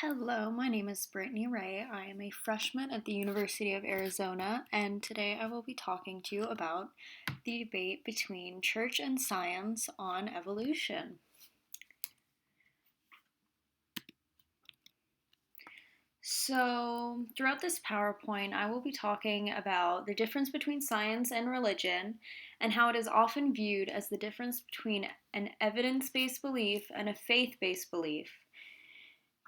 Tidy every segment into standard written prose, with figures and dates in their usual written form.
Hello, my name is Brittany Ray. I am a freshman at the University of Arizona, and today I will be talking to you about the debate between church and science on evolution. So, throughout this PowerPoint, I will be talking about the difference between science and religion and how it is often viewed as the difference between an evidence based belief and a faith based belief.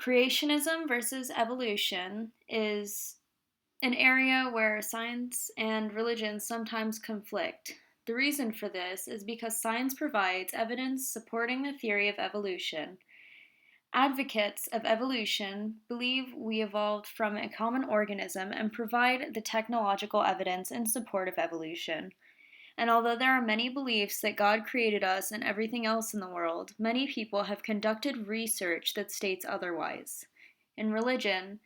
Creationism versus evolution is an area where science and religion sometimes conflict. The reason for this is because science provides evidence supporting the theory of evolution. Advocates of evolution believe we evolved from a common organism and provide the technological evidence in support of evolution. And although there are many beliefs that God created us and everything else in the world, many people have conducted research that states otherwise. In religion,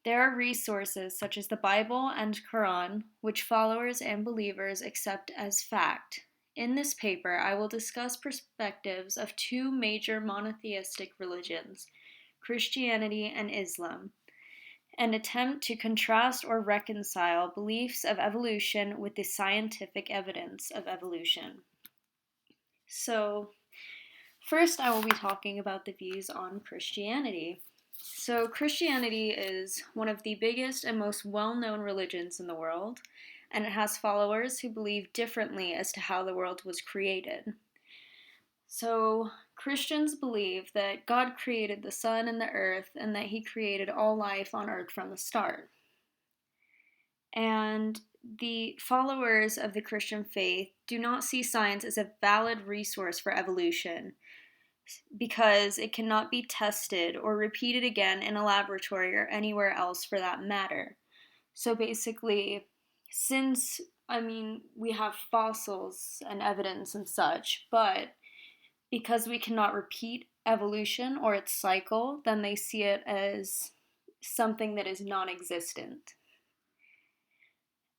there are resources such as the Bible and Quran, which followers and believers accept as fact. In this paper, I will discuss perspectives of two major monotheistic religions, Christianity and Islam, and attempt to contrast or reconcile beliefs of evolution with the scientific evidence of evolution. So, first, I will be talking about the views on Christianity. So, Christianity is one of the biggest and most well known religions in the world, and it has followers who believe differently as to how the world was created. So, Christians believe that God created the sun and the earth, and that He created all life on earth from the start. And the followers of the Christian faith do not see science as a valid resource for evolution because it cannot be tested or repeated again in a laboratory or anywhere else for that matter. So basically, since, we have fossils and evidence and such, but because we cannot repeat evolution or its cycle, then they see it as something that is non existent.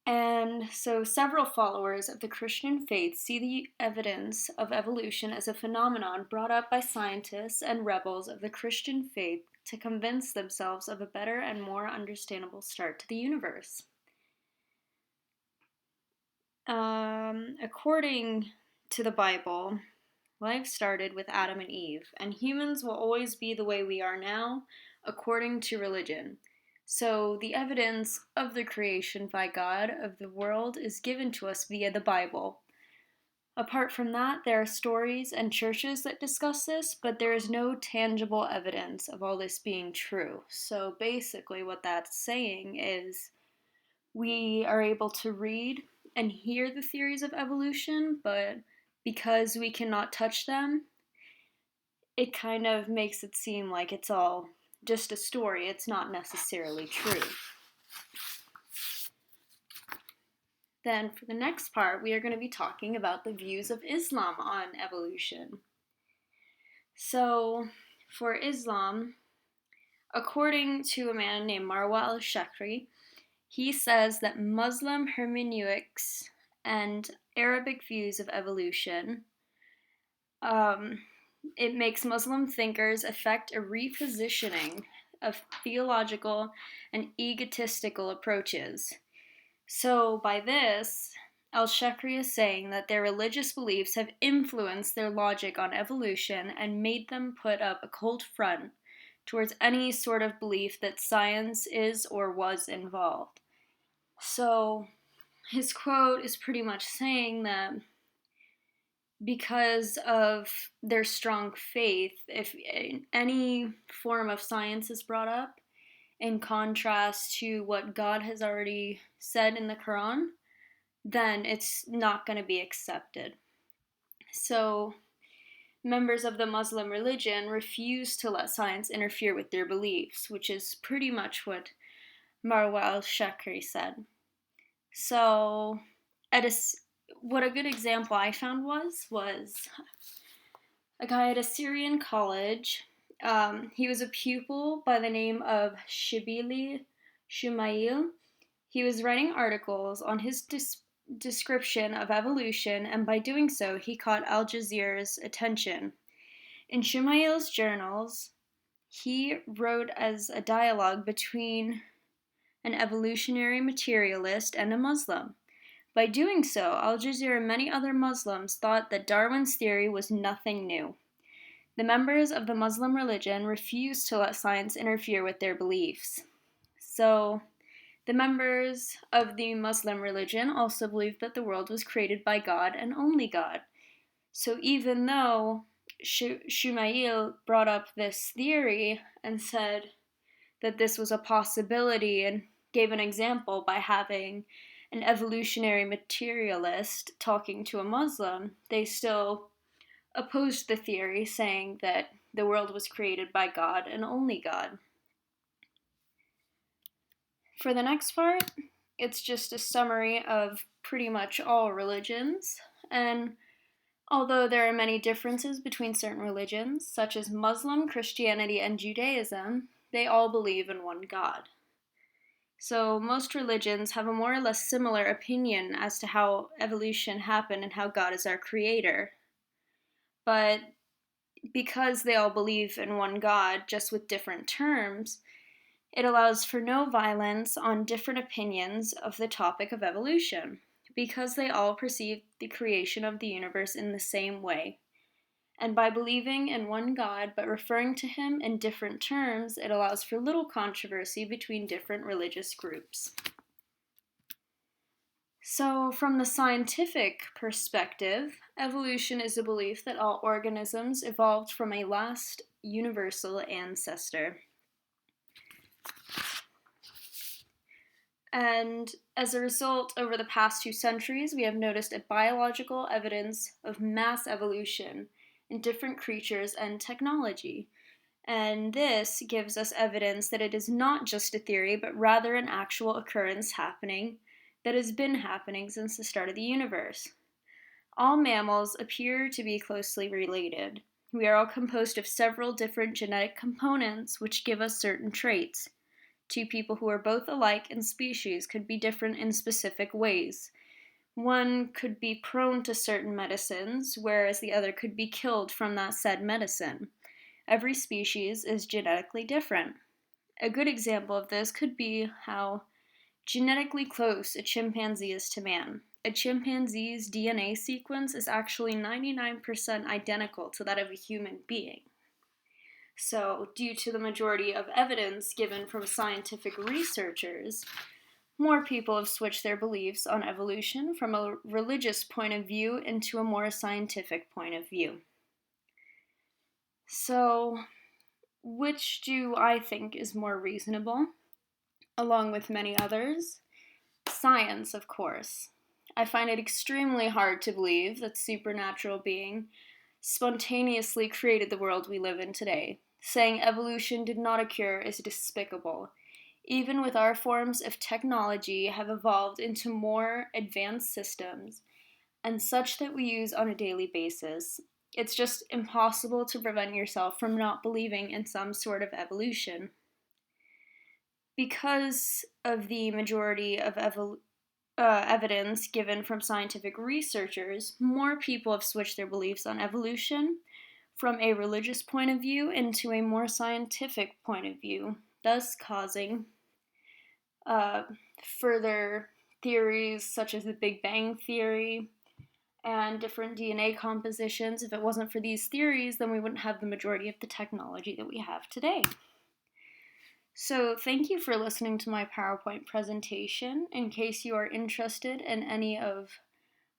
And so, several followers of the Christian faith see the evidence of evolution as a phenomenon brought up by scientists and rebels of the Christian faith to convince themselves of a better and more understandable start to the universe. According to the Bible, life started with Adam and Eve, and humans will always be the way we are now, according to religion. So, the evidence of the creation by God of the world is given to us via the Bible. Apart from that, there are stories and churches that discuss this, but there is no tangible evidence of all this being true. So, basically, what that's saying is we are able to read and hear the theories of evolution, but because we cannot touch them, it kind of makes it seem like it's all just a story. It's not necessarily true. Then, for the next part, we are going to be talking about the views of Islam on evolution. So, for Islam, according to a man named Marwa al-Shakri, he says that Muslim hermeneutics and Arabic views of evolution, it makes Muslim thinkers effect a repositioning of theological and egotistical approaches. So, by this, al-Shakri is saying that their religious beliefs have influenced their logic on evolution and made them put up a cold front towards any sort of belief that science is or was involved. So, his quote is pretty much saying that because of their strong faith, if any form of science is brought up, in contrast to what God has already said in the Quran, then it's not going to be accepted. So, members of the Muslim religion refuse to let science interfere with their beliefs, which is pretty much what Marwa al-Shakri said. So, what a good example I found was a guy at a Syrian college. He was a pupil by the name of Shibili Shumail. He was writing articles on his description of evolution, and by doing so, he caught Al Jazeera's attention. In Shumail's journals, He wrote as a dialogue between an evolutionary materialist and a Muslim. By doing so, Al Jazeera and many other Muslims thought that Darwin's theory was nothing new. The members of the Muslim religion refused to let science interfere with their beliefs. So, the members of the Muslim religion also believed that the world was created by God and only God. So, even though Shumail brought up this theory and said that this was a possibility and gave an example by having an evolutionary materialist talking to a Muslim, they still opposed the theory, saying that the world was created by God and only God. For the next part, it's just a summary of pretty much all religions, and although there are many differences between certain religions, such as Muslim, Christianity, and Judaism, they all believe in one God. So most religions have a more or less similar opinion as to how evolution happened and how God is our creator. But because they all believe in one God, just with different terms, it allows for no violence on different opinions of the topic of evolution, because they all perceive the creation of the universe in the same way. And by believing in one God but referring to him in different terms, it allows for little controversy between different religious groups. So, from the scientific perspective, evolution is a belief that all organisms evolved from a last universal ancestor. And as a result, over the past 2 centuries, we have noticed a biological evidence of mass evolution in different creatures and technology. And this gives us evidence that it is not just a theory, but rather an actual occurrence happening that has been happening since the start of the universe. All mammals appear to be closely related. We are all composed of several different genetic components which give us certain traits. Two people who are both alike in species could be different in specific ways. One could be prone to certain medicines, whereas the other could be killed from that said medicine. Every species is genetically different. A good example of this could be how genetically close a chimpanzee is to man. A chimpanzee's DNA sequence is actually 99% identical to that of a human being. So, due to the majority of evidence given from scientific researchers, more people have switched their beliefs on evolution from a religious point of view into a more scientific point of view. So, which do I think is more reasonable? Along with many others, science, of course. I find it extremely hard to believe that supernatural being spontaneously created the world we live in today. Saying evolution did not occur is despicable. Even with our forms of technology have evolved into more advanced systems and such that we use on a daily basis, it's just impossible to prevent yourself from not believing in some sort of evolution. Because of the majority of evidence given from scientific researchers, more people have switched their beliefs on evolution from a religious point of view into a more scientific point of view, thus causing further theories such as the Big Bang Theory and different DNA compositions. If it wasn't for these theories, then we wouldn't have the majority of the technology that we have today. So thank you for listening to my PowerPoint presentation. In case you are interested in any of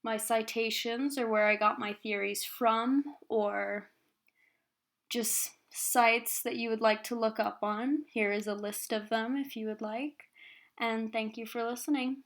my citations or where I got my theories from, or just sites that you would like to look up on, here is a list of them if you would like. And thank you for listening.